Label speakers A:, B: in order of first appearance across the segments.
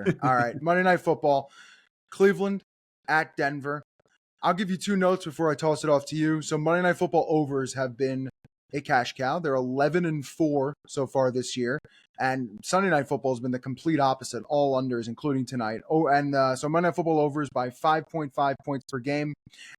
A: either. All right, Monday Night Football, Cleveland at Denver. I'll give you two notes before I toss it off to you. So Monday Night Football overs have been a cash cow. They're 11-4 so far this year. And Sunday Night Football has been the complete opposite, all unders, including tonight. So Monday Night Football overs by 5.5 points per game.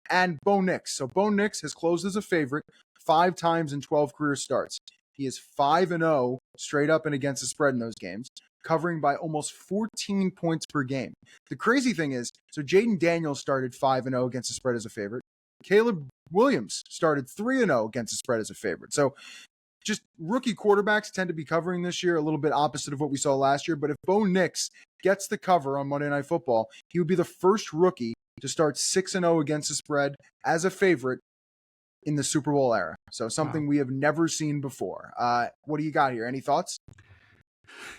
A: And Bo Nix. So Bo Nix has closed as a favorite 5 times in 12 career starts. He is 5-0 straight up and against the spread in those games, covering by almost 14 points per game. The crazy thing is, so Jaden Daniels started 5-0 against the spread as a favorite. Caleb Williams started 3-0 against the spread as a favorite. So just rookie quarterbacks tend to be covering this year, a little bit opposite of what we saw last year. But if Bo Nix gets the cover on Monday Night Football, he would be the first rookie to start 6-0 against the spread as a favorite in the Super Bowl era. So something we have never seen before. What do you got here? Any thoughts?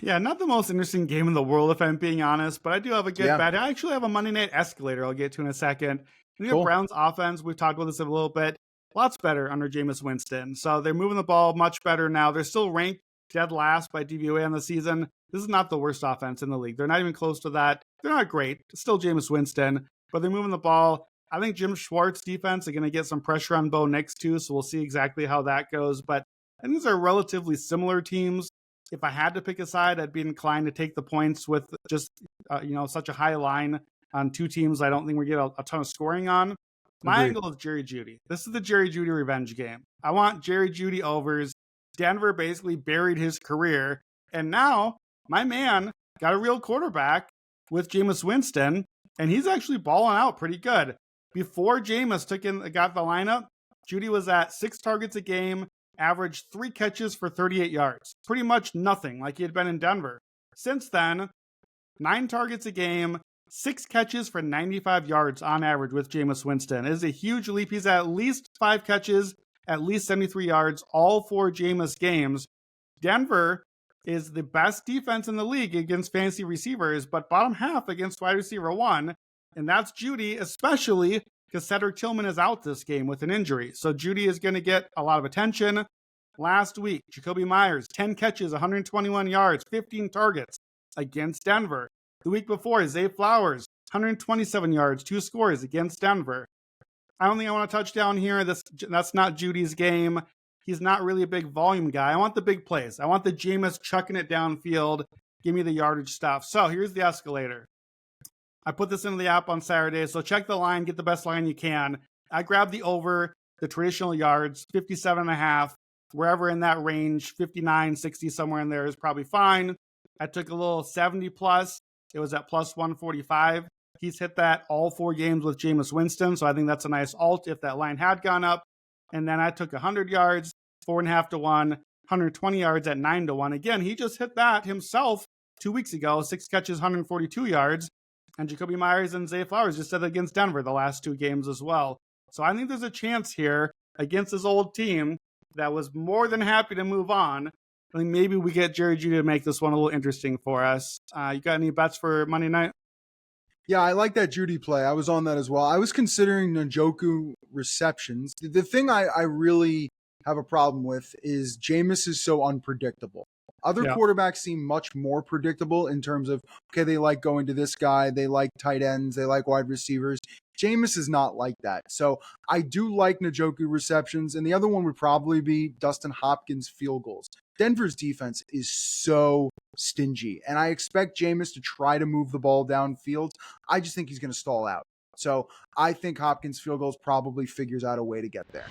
B: Yeah, not the most interesting game in the world, if I'm being honest, but I do have a good bet. I actually have a Monday Night Escalator I'll get to in a second. And the Browns offense, we've talked about this a little bit, lots better under Jameis Winston. So they're moving the ball much better now. They're still ranked dead last by DVOA on the season. This is not the worst offense in the league. They're not even close to that. They're not great. It's still Jameis Winston, but they're moving the ball. I think Jim Schwartz's defense are going to get some pressure on Bo Nix too, so we'll see exactly how that goes. But I think these are relatively similar teams. If I had to pick a side, I'd be inclined to take the points with just such a high line on two teams I don't think we get a ton of scoring on. My angle is Jerry Jeudy. This is the Jerry Jeudy revenge game. I want Jerry Jeudy overs. Denver basically buried his career, and now my man got a real quarterback with Jameis Winston, and he's actually balling out pretty good. Before Jameis got the lineup, Jeudy was at 6 targets a game, averaged 3 catches for 38 yards. Pretty much nothing like he had been in Denver. Since then, 9 targets a game, 6 catches for 95 yards on average with Jameis Winston. It is a huge leap. He's at least 5 catches, at least 73 yards, all 4 Jameis games. Denver is the best defense in the league against fantasy receivers, but bottom half against wide receiver 1. And that's Jeudy, especially because Cedric Tillman is out this game with an injury. So Jeudy is going to get a lot of attention. Last week, Jacoby Myers, 10 catches, 121 yards, 15 targets against Denver. The week before, Zay Flowers, 127 yards, 2 scores against Denver. I don't think I want a touchdown here. That's not Judy's game. He's not really a big volume guy. I want the big plays. I want the Jameis chucking it downfield. Give me the yardage stuff. So here's the escalator. I put this into the app on Saturday, so check the line, get the best line you can. I grabbed the over, the traditional yards, 57.5, wherever in that range, 59, 60, somewhere in there is probably fine. I took a little 70 plus. It was at plus 145. He's hit that all 4 games with Jameis Winston, so I think that's a nice alt if that line had gone up. And then I took 100 yards, 4.5 to 1, 120 yards at 9 to 1. Again, he just hit that himself 2 weeks ago, 6 catches, 142 yards. And Jacoby Myers and Zay Flowers just did it against Denver the last 2 games as well. So I think there's a chance here against this old team that was more than happy to move on. I think maybe we get Jerry Jeudy to make this one a little interesting for us. You got any bets for Monday night?
A: Yeah, I like that Jeudy play. I was on that as well. I was considering Njoku receptions. The thing I really have a problem with is Jameis is so unpredictable. Other quarterbacks seem much more predictable in terms of, okay, they like going to this guy, they like tight ends, they like wide receivers. Jameis is not like that. So I do like Njoku receptions, and the other one would probably be Dustin Hopkins field goals. Denver's defense is so stingy, and I expect Jameis to try to move the ball downfield. I just think he's going to stall out. So I think Hopkins field goals probably figures out a way to get there.